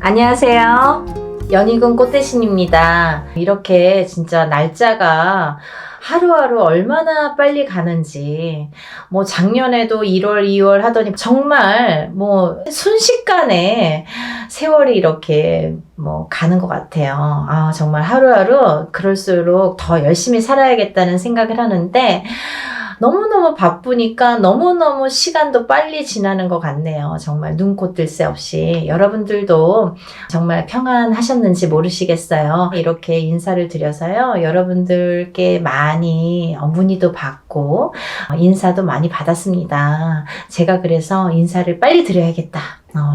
안녕하세요. 연희군 꽃대신입니다. 이렇게 진짜 날짜가 하루하루 얼마나 빨리 가는지, 작년에도 1월, 2월 하더니 정말 순식간에 세월이 이렇게 가는 것 같아요. 정말 하루하루 그럴수록 더 열심히 살아야겠다는 생각을 하는데, 너무너무 바쁘니까 너무너무 시간도 빨리 지나는 것 같네요. 정말 눈코 뜰 새 없이. 여러분들도 정말 평안하셨는지 모르시겠어요. 이렇게 인사를 드려서요. 여러분들께 많이 문의도 받고 인사도 많이 받았습니다. 제가 그래서 인사를 빨리 드려야겠다.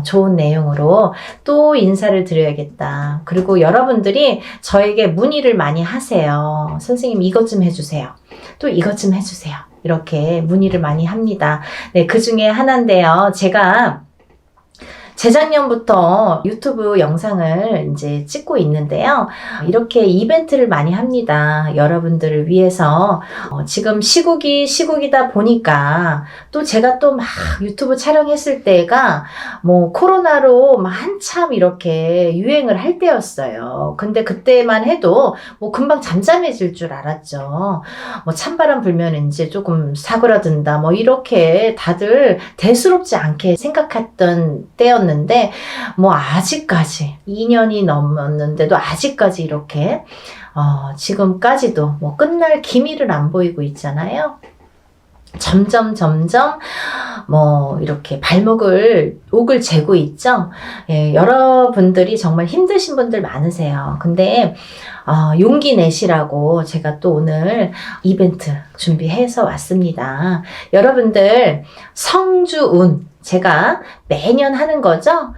좋은 내용으로 또 인사를 드려야겠다. 그리고 여러분들이 저에게 문의를 많이 하세요. 선생님 이것 좀 해주세요. 또 이것 좀 해주세요. 이렇게 문의를 많이 합니다. 네, 그 중에 하나인데요. 제가 재작년부터 유튜브 영상을 이제 찍고 있는데요. 이렇게 이벤트를 많이 합니다. 여러분들을 위해서. 지금 시국이다 보니까 또 제가 또 막 유튜브 촬영했을 때가 코로나로 한참 이렇게 유행을 할 때였어요. 근데 그때만 해도 금방 잠잠해질 줄 알았죠. 찬바람 불면 이제 조금 사그라든다. 이렇게 다들 대수롭지 않게 생각했던 때였는데 아직까지 2년이 넘었는데도 아직까지 이렇게 지금까지도 끝날 기미를 안 보이고 있잖아요. 점점 이렇게 옥을 재고 있죠. 예, 여러분들이 정말 힘드신 분들 많으세요. 근데 용기 내시라고 제가 또 오늘 이벤트 준비해서 왔습니다. 여러분들 성주운 제가 매년 하는 거죠.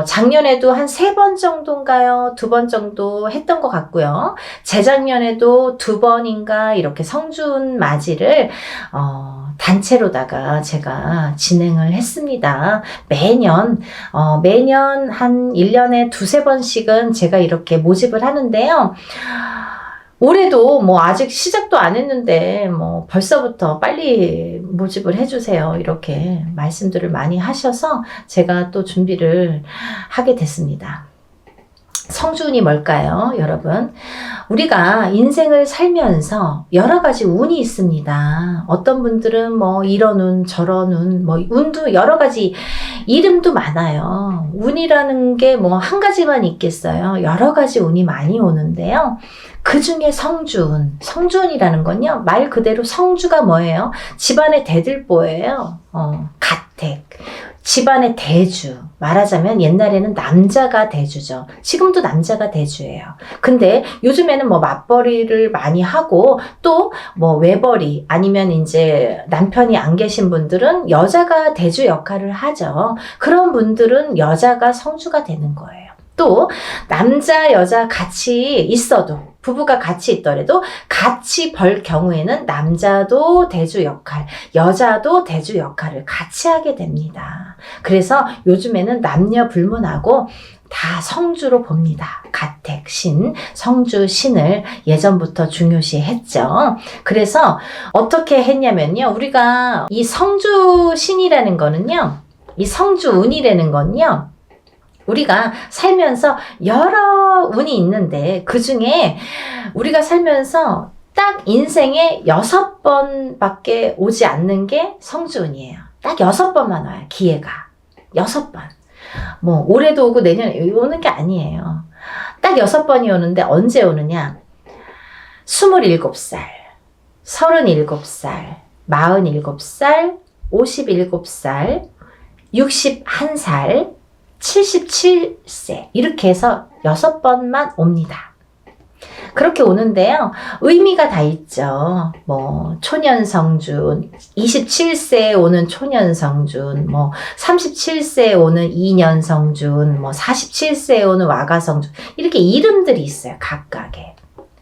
작년에도 한 3번 정도인가요? 2번 정도 했던 것 같고요. 재작년에도 2번인가 이렇게 성준 맞이를 단체로다가 제가 진행을 했습니다. 매년 한 1년에 2-3번씩은 제가 이렇게 모집을 하는데요. 올해도 아직 시작도 안 했는데 벌써부터 빨리 모집을 해주세요. 이렇게 말씀들을 많이 하셔서 제가 또 준비를 하게 됐습니다. 성주운이 뭘까요, 여러분? 우리가 인생을 살면서 여러 가지 운이 있습니다. 어떤 분들은 이런 운, 저런 운, 운도 여러 가지 이름도 많아요. 운이라는 게 한 가지만 있겠어요. 여러 가지 운이 많이 오는데요. 그 중에 성주운이라는 건요, 말 그대로 성주가 뭐예요? 집안의 대들보예요. 가택. 집안의 대주. 말하자면 옛날에는 남자가 대주죠. 지금도 남자가 대주예요. 근데 요즘에는 맞벌이를 많이 하고 또 외벌이 아니면 이제 남편이 안 계신 분들은 여자가 대주 역할을 하죠. 그런 분들은 여자가 성주가 되는 거예요. 또 남자 여자 같이 있어도 부부가 같이 있더라도 같이 벌 경우에는 남자도 대주 역할, 여자도 대주 역할을 같이 하게 됩니다. 그래서 요즘에는 남녀 불문하고 다 성주로 봅니다. 가택, 신, 성주, 신을 예전부터 중요시 했죠. 그래서 어떻게 했냐면요. 우리가 이 성주 신이라는 거는요. 이 성주 운이라는 건요. 우리가 살면서 여러 운이 있는데 그 중에 우리가 살면서 딱 인생에 6번밖에 오지 않는 게 성주운이에요. 딱 6번만 와요. 기회가. 6번. 올해도 오고 내년에 오는 게 아니에요. 딱 6번이 오는데 언제 오느냐? 27살, 37살, 47살, 57살, 61살, 77세 이렇게 해서 6번만 옵니다. 그렇게 오는데요. 의미가 다 있죠. 초년성준, 27세에 오는 초년성준, 37세에 오는 이년성준, 47세에 오는 와가성준 이렇게 이름들이 있어요. 각각의.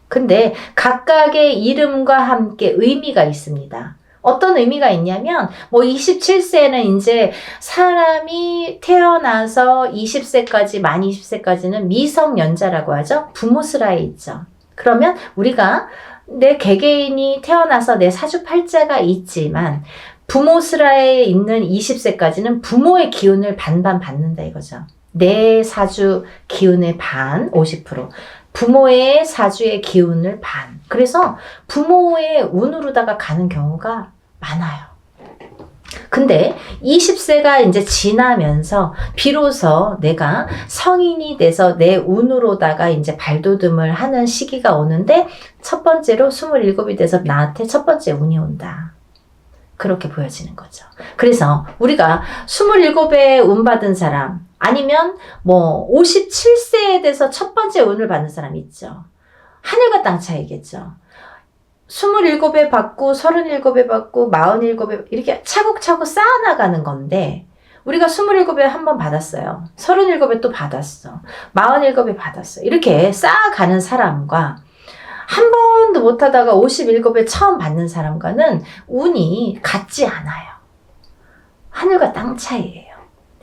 근데 각각의 이름과 함께 의미가 있습니다. 어떤 의미가 있냐면 27세는 이제 사람이 태어나서 20세까지 만 20세까지는 미성년자라고 하죠. 부모스라에 있죠. 그러면 우리가 내 개개인이 태어나서 내 사주팔자가 있지만 부모스라에 있는 20세까지는 부모의 기운을 반반 받는다 이거죠. 내 사주 기운의 반, 50%. 부모의 사주의 기운을 반. 그래서 부모의 운으로다가 가는 경우가 많아요. 근데 20세가 이제 지나면서 비로소 내가 성인이 돼서 내 운으로다가 이제 발돋움을 하는 시기가 오는데 첫 번째로 27이 돼서 나한테 첫 번째 운이 온다. 그렇게 보여지는 거죠. 그래서 우리가 27에 운 받은 사람 아니면 뭐 57세에 돼서 첫 번째 운을 받는 사람 있죠. 하늘과 땅 차이겠죠. 27에 받고 37에 받고 47에 이렇게 차곡차곡 쌓아나가는 건데 우리가 27에 한 번 받았어요. 37에 또 받았어. 47에 받았어. 이렇게 쌓아가는 사람과 한 번도 못하다가 57에 처음 받는 사람과는 운이 같지 않아요. 하늘과 땅 차이예요.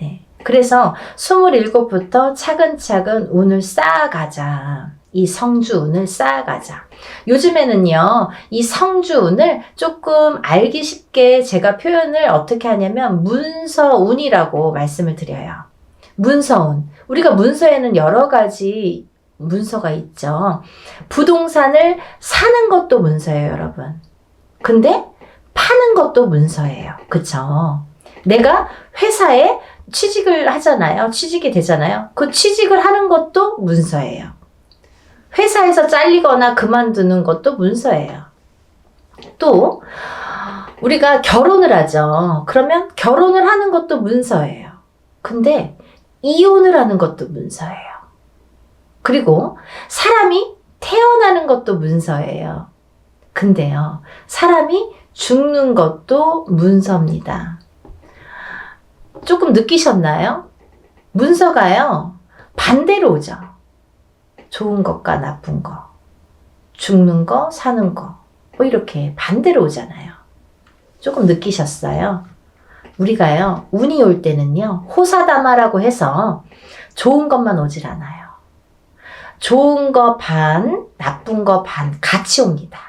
네. 그래서 27부터 차근차근 운을 쌓아가자. 이 성주운을 쌓아가자. 요즘에는요, 이 성주운을 조금 알기 쉽게 제가 표현을 어떻게 하냐면 문서운이라고 말씀을 드려요. 문서운. 우리가 문서에는 여러 가지 문서가 있죠. 부동산을 사는 것도 문서예요, 여러분. 근데 파는 것도 문서예요. 그쵸? 내가 회사에 취직을 하잖아요. 취직이 되잖아요. 그 취직을 하는 것도 문서예요. 회사에서 잘리거나 그만두는 것도 문서예요. 또 우리가 결혼을 하죠. 그러면 결혼을 하는 것도 문서예요. 근데 이혼을 하는 것도 문서예요. 그리고 사람이 태어나는 것도 문서예요. 근데요, 사람이 죽는 것도 문서입니다. 조금 느끼셨나요? 문서가요, 반대로 오죠. 좋은 것과 나쁜 거, 죽는 거, 사는 거, 뭐 이렇게 반대로 오잖아요. 조금 느끼셨어요? 우리가요, 운이 올 때는요, 호사다마라고 해서 좋은 것만 오질 않아요. 좋은 거 반, 나쁜 거 반 같이 옵니다.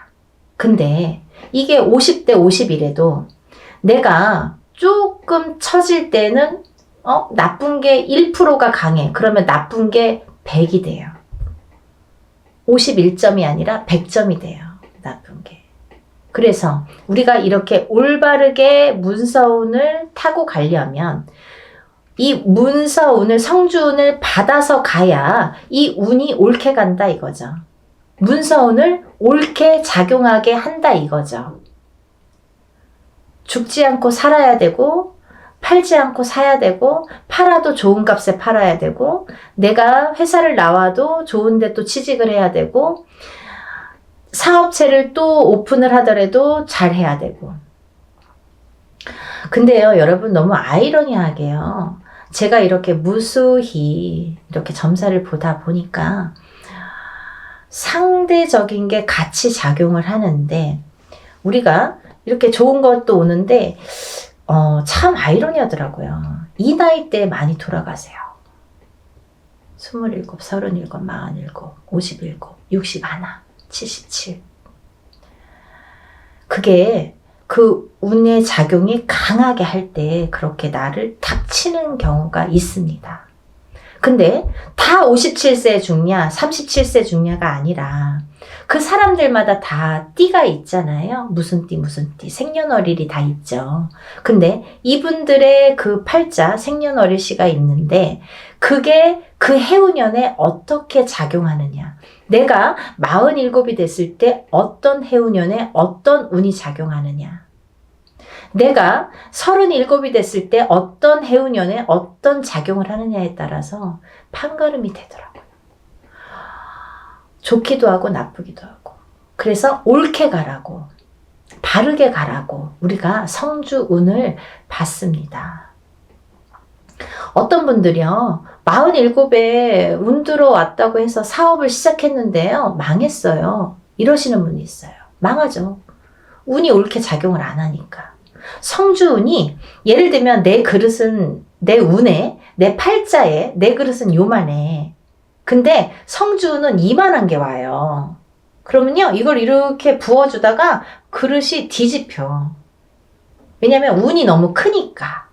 근데 이게 50대 50이래도 내가 조금 처질 때는 나쁜 게 1%가 강해. 그러면 나쁜 게 100이 돼요. 51점이 아니라 100점이 돼요. 나쁜 게. 그래서 우리가 이렇게 올바르게 문서운을 타고 가려면 이 문서운을, 성주운을 받아서 가야 이 운이 옳게 간다 이거죠. 문서운을 옳게 작용하게 한다 이거죠. 죽지 않고 살아야 되고 팔지 않고 사야 되고 팔아도 좋은 값에 팔아야 되고 내가 회사를 나와도 좋은 데 또 취직을 해야 되고 사업체를 또 오픈을 하더라도 잘 해야 되고. 근데요, 여러분 너무 아이러니하게요. 제가 이렇게 무수히 이렇게 점사를 보다 보니까 상대적인 게 같이 작용을 하는데 우리가 이렇게 좋은 것도 오는데 참 아이러니하더라고요. 이 나이 때 많이 돌아가세요. 27, 37, 47, 57, 61, 77. 그게 그 운의 작용이 강하게 할 때 그렇게 나를 탁 치는 경우가 있습니다. 근데 다 57세 죽냐, 37세 죽냐가 아니라 그 사람들마다 다 띠가 있잖아요. 무슨 띠, 무슨 띠, 생년월일이 다 있죠. 근데 이분들의 그 팔자, 생년월일시가 있는데 그게 그 해운년에 어떻게 작용하느냐. 내가 47이 됐을 때 어떤 해운년에 어떤 운이 작용하느냐. 내가 37이 됐을 때 어떤 해운년에 어떤 작용을 하느냐에 따라서 판가름이 되더라고요. 좋기도 하고 나쁘기도 하고. 그래서 옳게 가라고, 바르게 가라고 우리가 성주운을 받습니다. 어떤 분들이요, 47에 운 들어왔다고 해서 사업을 시작했는데요, 망했어요. 이러시는 분이 있어요. 망하죠. 운이 옳게 작용을 안 하니까. 성주운이 예를 들면 내 그릇은, 내 운에, 내 팔자에 내 그릇은 요만해. 근데 성주운은 이만한 게 와요. 그러면요, 이걸 이렇게 부어주다가 그릇이 뒤집혀. 왜냐면 운이 너무 크니까.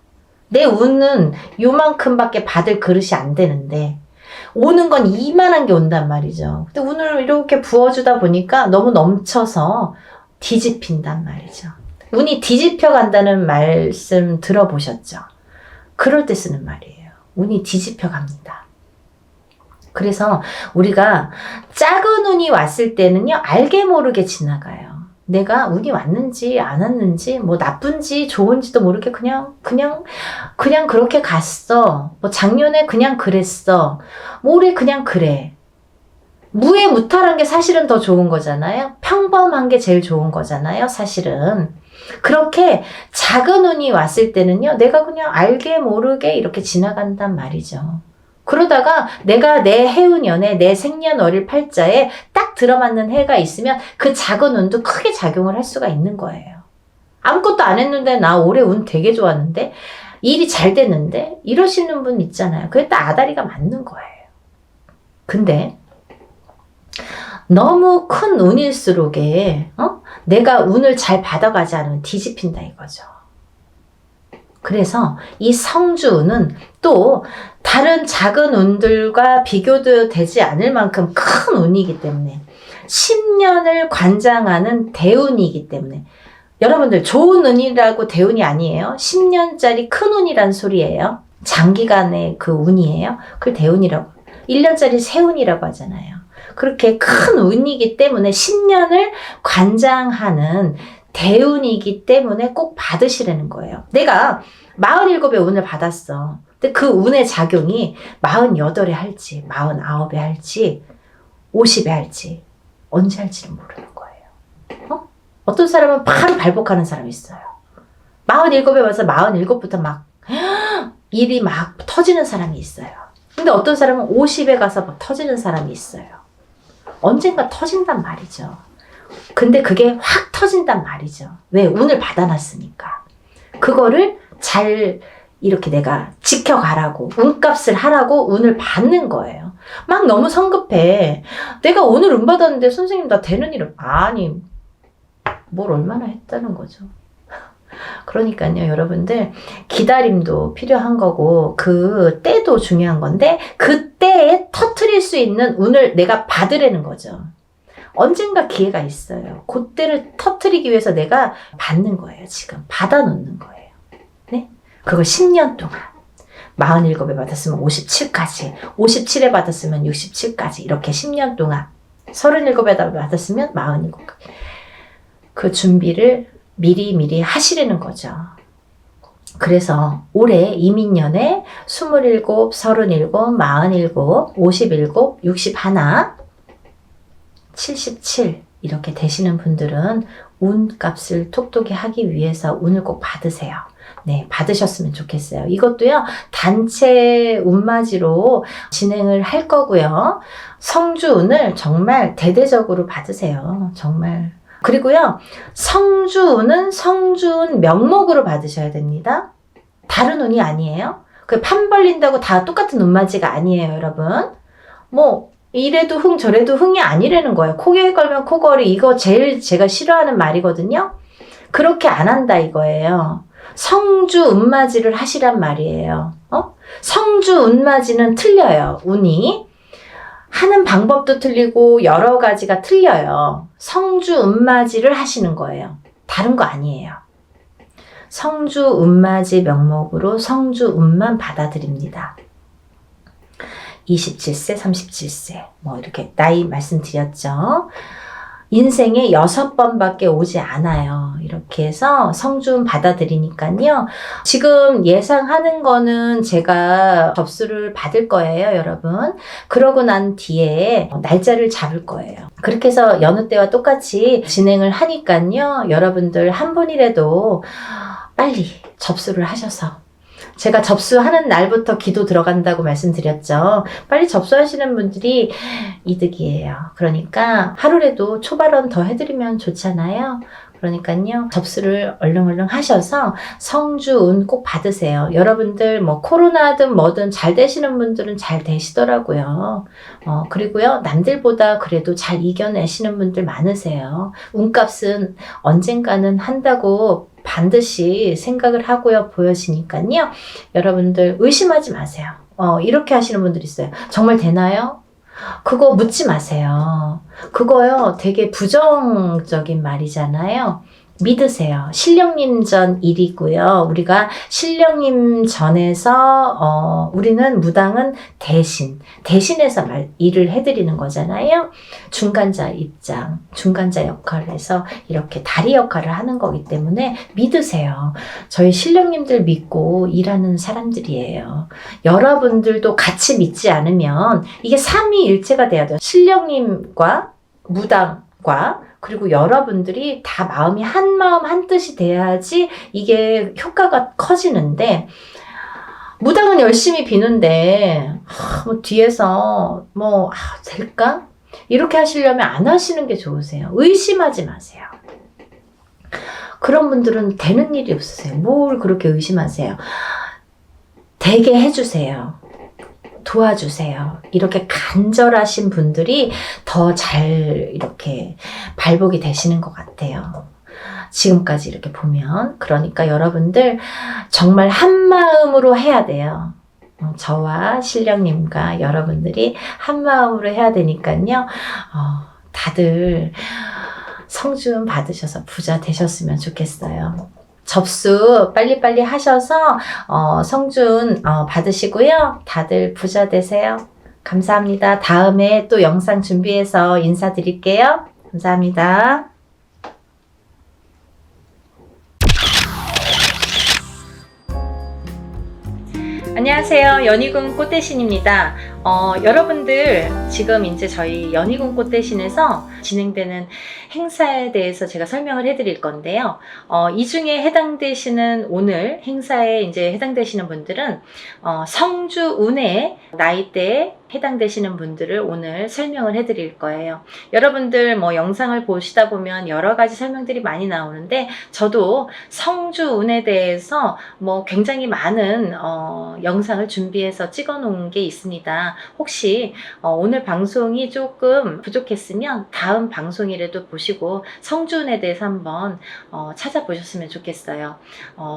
내 운은 요만큼밖에 받을 그릇이 안 되는데 오는 건 이만한 게 온단 말이죠. 근데 운을 이렇게 부어주다 보니까 너무 넘쳐서 뒤집힌단 말이죠. 운이 뒤집혀 간다는 말씀 들어보셨죠? 그럴 때 쓰는 말이에요. 운이 뒤집혀 갑니다. 그래서 우리가 작은 운이 왔을 때는요, 알게 모르게 지나가요. 내가 운이 왔는지 안 왔는지 뭐 나쁜지 좋은지도 모르게 그냥 그렇게 갔어. 뭐 작년에 그냥 그랬어. 뭐 올해 그냥 그래. 무해무탈한 게 사실은 더 좋은 거잖아요. 평범한 게 제일 좋은 거잖아요. 사실은. 그렇게 작은 운이 왔을 때는요, 내가 그냥 알게 모르게 이렇게 지나간단 말이죠. 그러다가 내가 내 해운년에 내 생년월일 팔자에 딱 들어맞는 해가 있으면 그 작은 운도 크게 작용을 할 수가 있는 거예요. 아무것도 안 했는데 나 올해 운 되게 좋았는데 일이 잘 됐는데 이러시는 분 있잖아요. 그게 딱 아다리가 맞는 거예요. 근데 너무 큰 운일수록에 내가 운을 잘 받아가지 않으면 뒤집힌다 이거죠. 그래서 이 성주운은 또 다른 작은 운들과 비교도 되지 않을 만큼 큰 운이기 때문에 10년을 관장하는 대운이기 때문에 여러분들 좋은 운이라고 대운이 아니에요. 10년짜리 큰 운이란 소리예요. 장기간의 그 운이에요. 그걸 대운이라고 1년짜리 세운이라고 하잖아요. 그렇게 큰 운이기 때문에 10년을 관장하는 대운이기 때문에 꼭 받으시라는 거예요. 내가 47의 운을 받았어. 근데 그 운의 작용이 48에 할지 49에 할지 50에 할지 언제 할지는 모르는 거예요. 어떤 사람은 바로 발복하는 사람이 있어요. 47에 와서 47부터 막 일이 막 터지는 사람이 있어요. 근데 어떤 사람은 50에 가서 막 터지는 사람이 있어요. 언젠가 터진단 말이죠. 근데 그게 확 터진단 말이죠. 왜? 운을 받아놨으니까. 그거를 잘 이렇게 내가 지켜가라고, 운값을 하라고 운을 받는 거예요. 막 너무 성급해. 내가 오늘 운 받았는데 선생님 나 되는 일을 아니 뭘 얼마나 했다는 거죠. 그러니까요, 여러분들 기다림도 필요한 거고 그 때도 중요한 건데 그 때에 터트릴 수 있는 운을 내가 받으라는 거죠. 언젠가 기회가 있어요. 그때를 터트리기 위해서 내가 받는 거예요. 지금 받아놓는 거예요. 네? 그걸 10년 동안 47에 받았으면 57까지 57에 받았으면 67까지 이렇게 10년 동안 37에 받았으면 47까지 그 준비를 미리 하시라는 거죠. 그래서 올해 이민년에 27, 37, 47, 57, 61, 77 이렇게 되시는 분들은 운값을 톡톡히 하기 위해서 운을 꼭 받으세요. 네, 받으셨으면 좋겠어요. 이것도요, 단체 운맞이로 진행을 할 거고요. 성주운을 정말 대대적으로 받으세요. 정말. 그리고요, 성주운은 성주운 명목으로 받으셔야 됩니다. 다른 운이 아니에요. 그 판 벌린다고 다 똑같은 운맞이가 아니에요, 여러분. 뭐, 이래도 흥, 저래도 흥이 아니라는 거예요. 코에 걸면 코걸이, 이거 제일 제가 싫어하는 말이거든요. 그렇게 안 한다 이거예요. 성주 운맞이를 하시란 말이에요. 성주 운맞이는 틀려요, 운이. 하는 방법도 틀리고 여러 가지가 틀려요. 성주 운맞이를 하시는 거예요. 다른 거 아니에요. 성주 운맞이 명목으로 성주 운만 받아들입니다. 27세, 37세 뭐 이렇게 나이 말씀드렸죠. 인생에 6번밖에 오지 않아요. 이렇게 해서 성주운 받아들이니까요. 지금 예상하는 거는 제가 접수를 받을 거예요, 여러분. 그러고 난 뒤에 날짜를 잡을 거예요. 그렇게 해서 여느 때와 똑같이 진행을 하니까요. 여러분들 한 분이라도 빨리 접수를 하셔서 제가 접수하는 날부터 기도 들어간다고 말씀드렸죠. 빨리 접수하시는 분들이 이득이에요. 그러니까 하루라도 초발언 더 해드리면 좋잖아요. 그러니까요, 접수를 얼른 하셔서 성주운 꼭 받으세요. 여러분들 뭐 코로나든 뭐든 잘 되시는 분들은 잘 되시더라고요. 그리고요, 남들보다 그래도 잘 이겨내시는 분들 많으세요. 운값은 언젠가는 한다고 반드시 생각을 하고요 보여지니까요. 여러분들 의심하지 마세요. 이렇게 하시는 분들 있어요. 정말 되나요? 그거 묻지 마세요. 그거요 되게 부정적인 말이잖아요. 믿으세요. 신령님 전 일이고요. 우리가 신령님 전에서 우리는 무당은 대신해서 일을 해드리는 거잖아요. 중간자 입장, 중간자 역할을 해서 이렇게 다리 역할을 하는 거기 때문에 믿으세요. 저희 신령님들 믿고 일하는 사람들이에요. 여러분들도 같이 믿지 않으면 이게 삼위일체가 돼야 돼요. 신령님과 무당과 그리고 여러분들이 다 마음이 한 마음 한 뜻이 돼야지 이게 효과가 커지는데, 무당은 열심히 비는데 뭐 뒤에서 될까? 이렇게 하시려면 안 하시는 게 좋으세요. 의심하지 마세요. 그런 분들은 되는 일이 없으세요. 뭘 그렇게 의심하세요. 되게 해주세요. 도와주세요. 이렇게 간절하신 분들이 더 잘 이렇게 발복이 되시는 것 같아요. 지금까지 이렇게 보면. 그러니까 여러분들 정말 한마음으로 해야 돼요. 저와 신령님과 여러분들이 한마음으로 해야 되니까요. 다들 성준 받으셔서 부자 되셨으면 좋겠어요. 접수 빨리빨리 하셔서 성준 받으시고요. 다들 부자 되세요. 감사합니다. 다음에 또 영상 준비해서 인사드릴게요. 감사합니다. 안녕하세요. 연희궁 꽃대신입니다. 여러분들 지금 이제 저희 연희궁 꽃대신에서 진행되는 행사에 대해서 제가 설명을 해드릴 건데요. 이 중에 해당되시는 오늘 행사에 이제 해당되시는 분들은 성주 운해 나이대에 해당되시는 분들을 오늘 설명을 해드릴 거예요. 여러분들 영상을 보시다 보면 여러 가지 설명들이 많이 나오는데 저도 성주 운에 대해서 굉장히 많은 영상을 준비해서 찍어 놓은 게 있습니다. 혹시 오늘 방송이 조금 부족했으면 다음 방송이라도 보시고 성주운에 대해서 한번 찾아보셨으면 좋겠어요.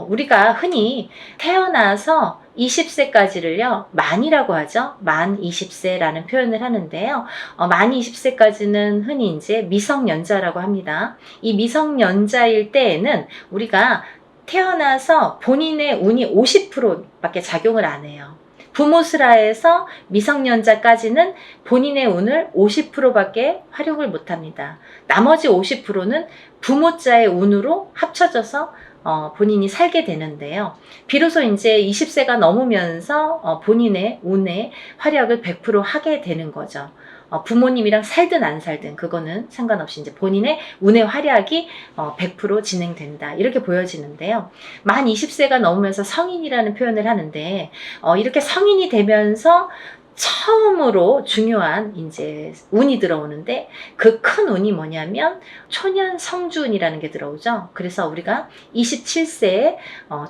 우리가 흔히 태어나서 20세까지를요 만이라고 하죠. 만 20세라는 표현을 하는데요. 만 20세까지는 흔히 이제 미성년자라고 합니다. 이 미성년자일 때에는 우리가 태어나서 본인의 운이 50%밖에 작용을 안 해요. 부모스라에서 미성년자까지는 본인의 운을 50%밖에 활용을 못합니다. 나머지 50%는 부모자의 운으로 합쳐져서 본인이 살게 되는데요. 비로소 이제 20세가 넘으면서 본인의 운의 활약을 100% 하게 되는 거죠. 부모님이랑 살든 안 살든 그거는 상관없이 이제 본인의 운의 활약이 100% 진행된다. 이렇게 보여지는데요. 만 20세가 넘으면서 성인이라는 표현을 하는데 이렇게 성인이 되면서 처음으로 중요한 이제 운이 들어오는데 그 큰 운이 뭐냐면 초년 성주운이라는 게 들어오죠. 그래서 우리가 27세에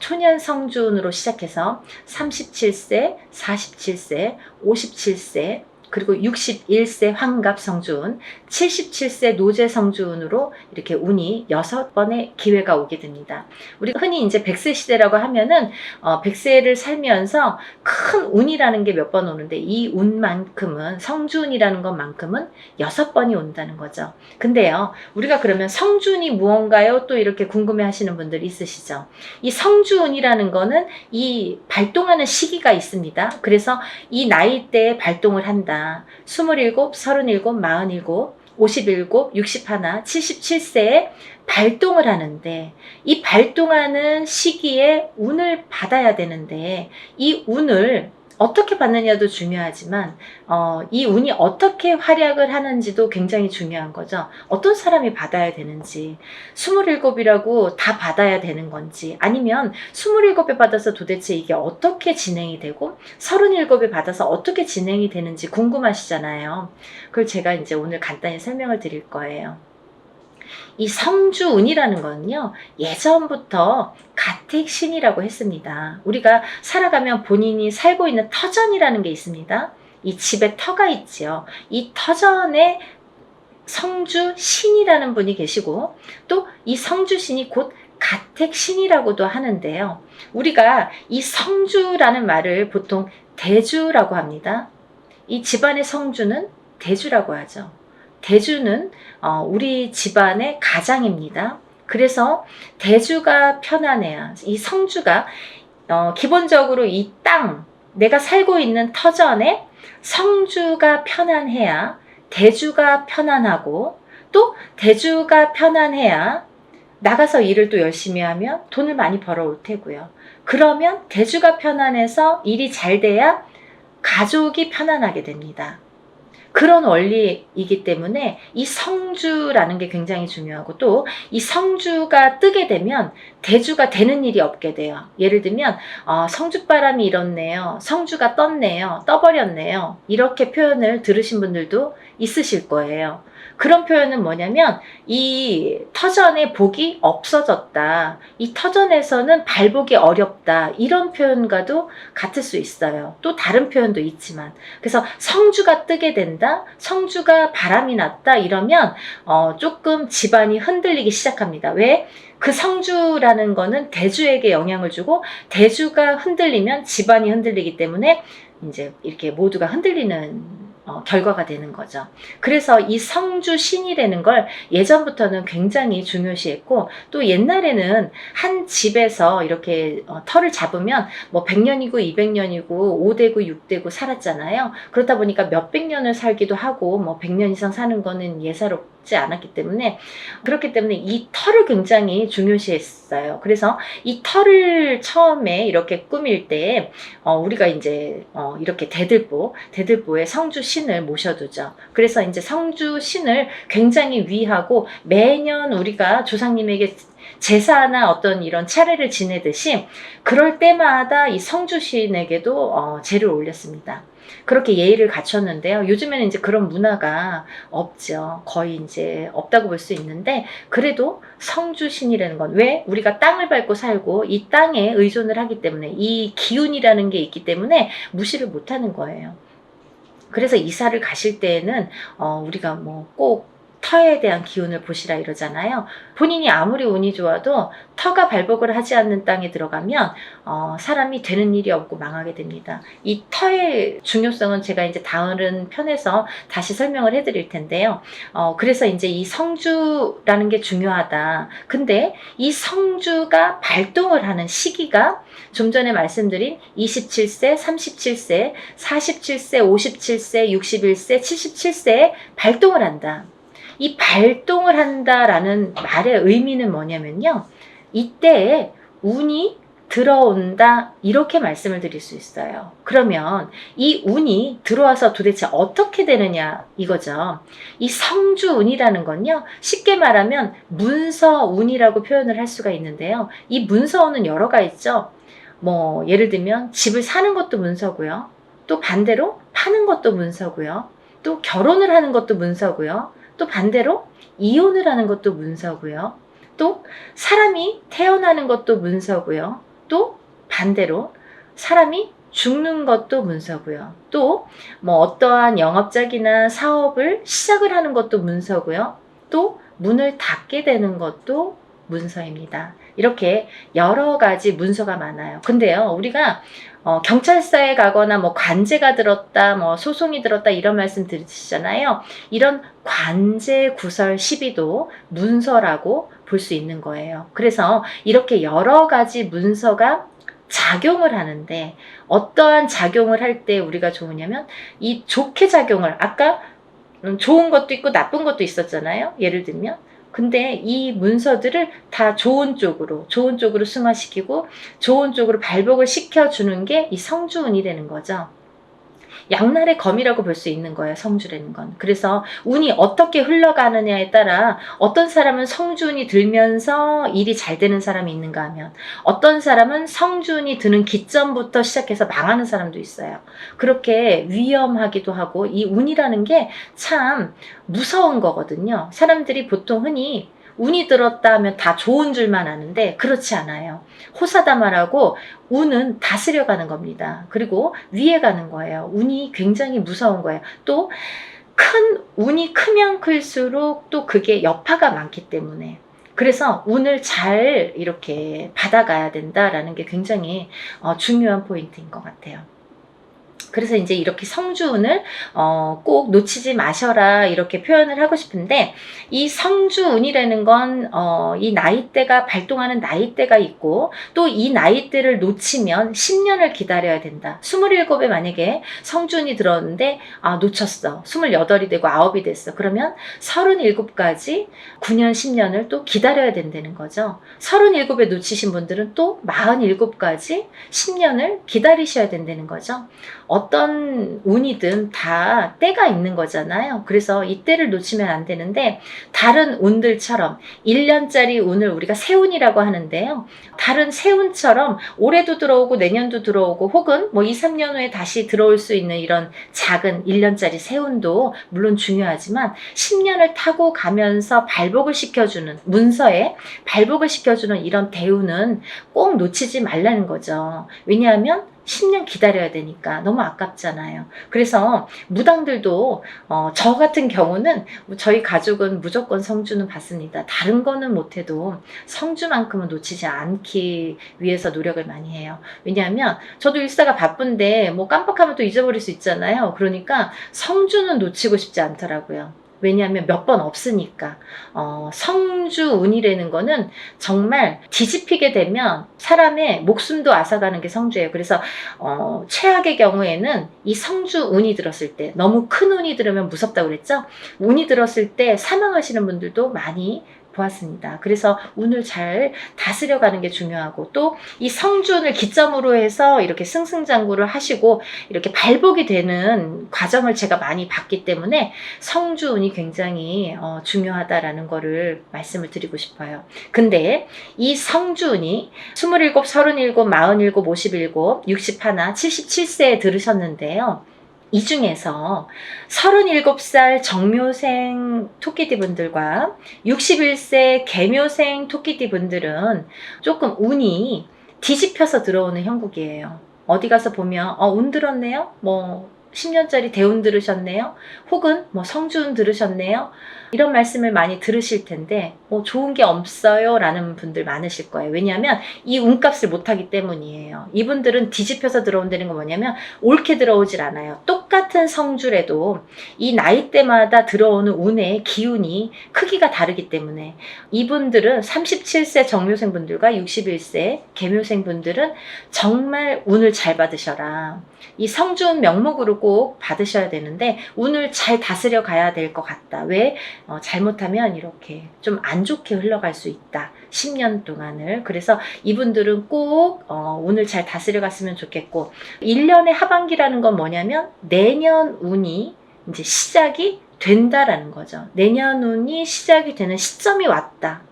초년 성주운으로 시작해서 37세, 47세, 57세 그리고 61세 환갑 성주운, 77세 노제 성주운으로 이렇게 운이 6번의 기회가 오게 됩니다. 우리가 흔히 이제 100세 시대라고 하면은 100세를 살면서 큰 운이라는 게 몇 번 오는데 이 운만큼은 성주운이라는 것만큼은 6번이 온다는 거죠. 근데요, 우리가 그러면 성주운이 무언가요? 또 이렇게 궁금해 하시는 분들 있으시죠? 이 성주운이라는 거는 이 발동하는 시기가 있습니다. 그래서 이 나이대에 발동을 한다. 27, 37, 47, 57, 61, 77세에 발동을 하는데 이 발동하는 시기에 운을 받아야 되는데 이 운을 어떻게 받느냐도 중요하지만 이 운이 어떻게 활약을 하는지도 굉장히 중요한 거죠. 어떤 사람이 받아야 되는지 27이라고 다 받아야 되는 건지 아니면 27에 받아서 도대체 이게 어떻게 진행이 되고 37에 받아서 어떻게 진행이 되는지 궁금하시잖아요. 그걸 제가 이제 오늘 간단히 설명을 드릴 거예요. 이 성주운이라는 거는요, 예전부터 가택신이라고 했습니다. 우리가 살아가면 본인이 살고 있는 터전이라는 게 있습니다. 이 집에 터가 있지요. 이 터전에 성주신이라는 분이 계시고 또 이 성주신이 곧 가택신이라고도 하는데요. 우리가 이 성주라는 말을 보통 대주라고 합니다. 이 집안의 성주는 대주라고 하죠. 대주는 우리 집안의 가장입니다. 그래서 대주가 편안해야, 이 성주가 기본적으로 이 땅, 내가 살고 있는 터전에 성주가 편안해야 대주가 편안하고, 또 대주가 편안해야 나가서 일을 또 열심히 하면 돈을 많이 벌어올 테고요. 그러면 대주가 편안해서 일이 잘 돼야 가족이 편안하게 됩니다. 그런 원리이기 때문에 이 성주라는 게 굉장히 중요하고, 또 이 성주가 뜨게 되면 대주가 되는 일이 없게 돼요. 예를 들면 성주바람이 일었네요, 성주가 떴네요, 떠버렸네요, 이렇게 표현을 들으신 분들도 있으실 거예요. 그런 표현은 뭐냐면 이 터전에 복이 없어졌다, 이 터전에서는 발복이 어렵다, 이런 표현과도 같을 수 있어요. 또 다른 표현도 있지만, 그래서 성주가 뜨게 된다, 성주가 바람이 났다, 이러면 조금 집안이 흔들리기 시작합니다. 왜? 그 성주라는 거는 대주에게 영향을 주고, 대주가 흔들리면 집안이 흔들리기 때문에 이제 이렇게 모두가 흔들리는 결과가 되는 거죠. 그래서 이 성주신이라는 걸 예전부터는 굉장히 중요시했고, 또 옛날에는 한 집에서 이렇게 터를 잡으면 뭐 100년이고 200년이고 5대고 6대고 살았잖아요. 그렇다 보니까 몇백 년을 살기도 하고, 뭐 100년 이상 사는 거는 예사롭지 않았기 때문에, 그렇기 때문에 이 터를 굉장히 중요시했어요. 그래서 이 터를 처음에 이렇게 꾸밀 때 우리가 이제 이렇게 대들보에 성주신을 모셔두죠. 그래서 이제 성주신을 굉장히 위하고, 매년 우리가 조상님에게 제사나 어떤 이런 차례를 지내듯이 그럴 때마다 이 성주신에게도 제를 올렸습니다. 그렇게 예의를 갖췄는데요. 요즘에는 이제 그런 문화가 없죠. 거의 이제 없다고 볼 수 있는데, 그래도 성주신이라는 건, 왜? 우리가 땅을 밟고 살고 이 땅에 의존을 하기 때문에, 이 기운이라는 게 있기 때문에 무시를 못하는 거예요. 그래서 이사를 가실 때에는 우리가 뭐 꼭 터에 대한 기운을 보시라 이러잖아요. 본인이 아무리 운이 좋아도 터가 발복을 하지 않는 땅에 들어가면 사람이 되는 일이 없고 망하게 됩니다. 이 터의 중요성은 제가 이제 다른 편에서 다시 설명을 해드릴 텐데요. 그래서 이제 이 성주라는 게 중요하다. 근데 이 성주가 발동을 하는 시기가 좀 전에 말씀드린 27세, 37세, 47세, 57세, 61세, 77세에 발동을 한다. 이 발동을 한다라는 말의 의미는 뭐냐면요, 이때에 운이 들어온다, 이렇게 말씀을 드릴 수 있어요. 그러면 이 운이 들어와서 도대체 어떻게 되느냐 이거죠. 이 성주운이라는 건요, 쉽게 말하면 문서운이라고 표현을 할 수가 있는데요. 이 문서운은 여러가 있죠. 뭐 예를 들면 집을 사는 것도 문서고요, 또 반대로 파는 것도 문서고요, 또 결혼을 하는 것도 문서고요, 또 반대로 이혼을 하는 것도 문서고요, 또 사람이 태어나는 것도 문서고요, 또 반대로 사람이 죽는 것도 문서고요, 또 뭐 어떠한 영업작이나 사업을 시작을 하는 것도 문서고요, 또 문을 닫게 되는 것도 문서입니다. 이렇게 여러 가지 문서가 많아요. 근데요, 우리가 경찰서에 가거나 뭐 관제가 들었다, 뭐 소송이 들었다, 이런 말씀 들으시잖아요. 이런 관제 구설 시비도 문서라고 볼 수 있는 거예요. 그래서 이렇게 여러 가지 문서가 작용을 하는데, 어떠한 작용을 할 때 우리가 좋으냐면, 이 좋게 작용을, 아까 좋은 것도 있고 나쁜 것도 있었잖아요. 예를 들면, 근데 이 문서들을 다 좋은 쪽으로 승화시키고 좋은 쪽으로 발복을 시켜주는 게 이 성주운이라는 거죠. 양날의 검이라고 볼 수 있는 거예요, 성주라는 건. 그래서 운이 어떻게 흘러가느냐에 따라 어떤 사람은 성주운이 들면서 일이 잘 되는 사람이 있는가 하면, 어떤 사람은 성주운이 드는 기점부터 시작해서 망하는 사람도 있어요. 그렇게 위험하기도 하고, 이 운이라는 게 참 무서운 거거든요. 사람들이 보통 흔히 운이 들었다 하면 다 좋은 줄만 아는데 그렇지 않아요. 호사다마라고 운은 다스려가는 겁니다. 그리고 위에 가는 거예요. 운이 굉장히 무서운 거예요. 또 큰 운이 크면 클수록 또 그게 여파가 많기 때문에, 그래서 운을 잘 이렇게 받아가야 된다라는 게 굉장히 중요한 포인트인 것 같아요. 그래서 이제 이렇게 성주운을 꼭 놓치지 마셔라 이렇게 표현을 하고 싶은데, 이 성주운이라는 건 이 나이대가 발동하는 나이대가 있고, 또 이 나이대를 놓치면 10년을 기다려야 된다. 27에 만약에 성주운이 들어왔는데 놓쳤어. 28이 되고 9이 됐어. 그러면 37까지 9년 10년을 또 기다려야 된다는 거죠. 37에 놓치신 분들은 또 47까지 10년을 기다리셔야 된다는 거죠. 어떤 운이든 다 때가 있는 거잖아요. 그래서 이 때를 놓치면 안 되는데, 다른 운들처럼 1년짜리 운을 우리가 세운이라고 하는데요. 다른 세운처럼 올해도 들어오고 내년도 들어오고 혹은 뭐 2, 3년 후에 다시 들어올 수 있는 이런 작은 1년짜리 세운도 물론 중요하지만, 10년을 타고 가면서 발복을 시켜주는, 문서에 발복을 시켜주는 이런 대운은 꼭 놓치지 말라는 거죠. 왜냐하면 10년 기다려야 되니까 너무 아깝잖아요. 그래서 무당들도 저 같은 경우는 저희 가족은 무조건 성주는 받습니다. 다른 거는 못해도 성주만큼은 놓치지 않기 위해서 노력을 많이 해요. 왜냐하면 저도 일사가 바쁜데 뭐 깜빡하면 또 잊어버릴 수 있잖아요. 그러니까 성주는 놓치고 싶지 않더라고요. 왜냐하면 몇 번 없으니까. 성주운이라는 거는 정말 뒤집히게 되면 사람의 목숨도 앗아가는 게 성주예요. 그래서 최악의 경우에는 이 성주운이 들었을 때, 너무 큰 운이 들으면 무섭다고 그랬죠? 운이 들었을 때 사망하시는 분들도 많이 보았습니다. 그래서 운을 잘 다스려가는 게 중요하고, 또 이 성주운을 기점으로 해서 이렇게 승승장구를 하시고 이렇게 발복이 되는 과정을 제가 많이 봤기 때문에 성주운이 굉장히 중요하다라는 거를 말씀을 드리고 싶어요. 근데 이 성주운이 27, 37, 47, 57, 61, 77세에 들으셨는데요. 이 중에서 37살 정묘생 토끼띠 분들과 61세 개묘생 토끼띠 분들은 조금 운이 뒤집혀서 들어오는 형국이에요. 어디 가서 보면 운 들었네요? 뭐 10년짜리 대운 들으셨네요? 혹은 뭐 성주운 들으셨네요? 이런 말씀을 많이 들으실 텐데 좋은 게 없어요 라는 분들 많으실 거예요. 왜냐하면 이 운값을 못하기 때문이에요. 이분들은 뒤집혀서 들어온다는 건 뭐냐면 옳게 들어오질 않아요. 똑같은 성주래도 이 나이대마다 들어오는 운의 기운이 크기가 다르기 때문에, 이분들은 37세 정묘생 분들과 61세 개묘생 분들은 정말 운을 잘 받으셔라. 이 성주운 명목으로 꼭 받으셔야 되는데 운을 잘 다스려 가야 될 것 같다. 왜? 잘못하면 이렇게 좀 안 좋게 흘러갈 수 있다. 10년 동안을. 그래서 이분들은 꼭 운을 잘 다스려 갔으면 좋겠고, 1년의 하반기라는 건 뭐냐면 내년 운이 이제 시작이 된다라는 거죠. 내년 운이 시작이 되는 시점이 왔다.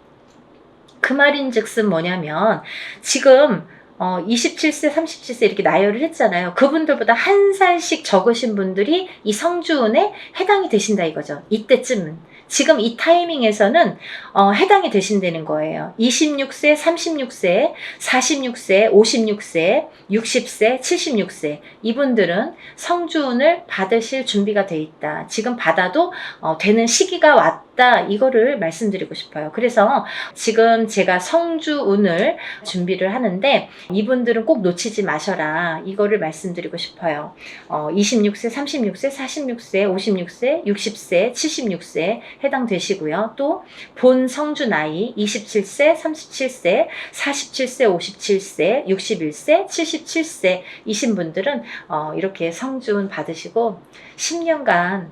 그 말인즉슨 뭐냐면, 지금 27세, 37세 이렇게 나열을 했잖아요. 그분들보다 한 살씩 적으신 분들이 이 성주운에 해당이 되신다 이거죠. 이때쯤은. 지금 이 타이밍에서는 해당이 되신다는 거예요. 26세, 36세, 46세, 56세, 60세, 76세 이분들은 성주운을 받으실 준비가 돼 있다. 지금 받아도 되는 시기가 왔다. 이거를 말씀드리고 싶어요. 그래서 지금 제가 성주운을 준비를 하는데 이분들은 꼭 놓치지 마셔라. 이거를 말씀드리고 싶어요. 26세, 36세, 46세, 56세, 60세, 76세 해당되시고요. 또 본 성주 나이 27세, 37세, 47세, 57세, 61세, 77세 이신 분들은 이렇게 성주운 받으시고 10년간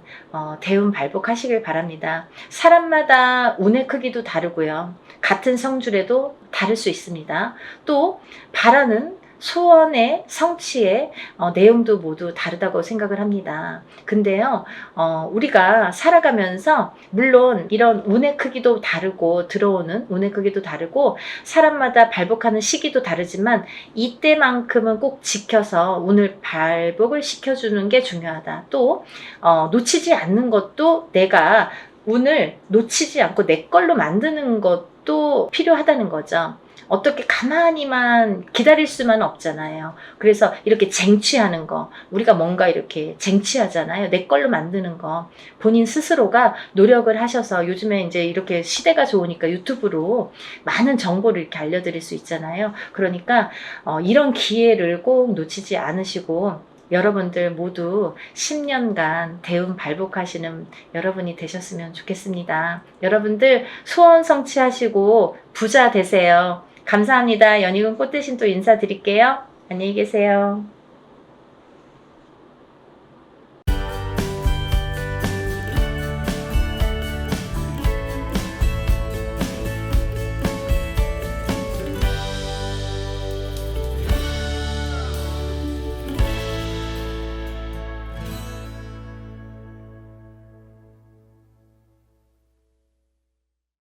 대운 발복하시길 바랍니다. 사람마다 운의 크기도 다르고요. 같은 성주래도 다를 수 있습니다. 또 바라는 소원의 성취의 내용도 모두 다르다고 생각을 합니다. 근데요, 우리가 살아가면서 물론 이런 운의 크기도 다르고 들어오는 운의 크기도 다르고 사람마다 발복하는 시기도 다르지만 이때만큼은 꼭 지켜서 운을 발복을 시켜주는 게 중요하다. 또 놓치지 않는 것도, 내가 운을 놓치지 않고 내 걸로 만드는 것도 필요하다는 거죠. 어떻게 가만히만 기다릴 수만 없잖아요. 그래서 이렇게 쟁취하는 거, 우리가 뭔가 이렇게 쟁취하잖아요. 내 걸로 만드는 거. 본인 스스로가 노력을 하셔서 요즘에 이제 이렇게 시대가 좋으니까 유튜브로 많은 정보를 이렇게 알려드릴 수 있잖아요. 그러니까 이런 기회를 꼭 놓치지 않으시고 여러분들 모두 10년간 대운 발복하시는 여러분이 되셨으면 좋겠습니다. 여러분들 소원 성취하시고 부자 되세요. 감사합니다. 연희군 꽃대신 또 인사드릴게요. 안녕히 계세요.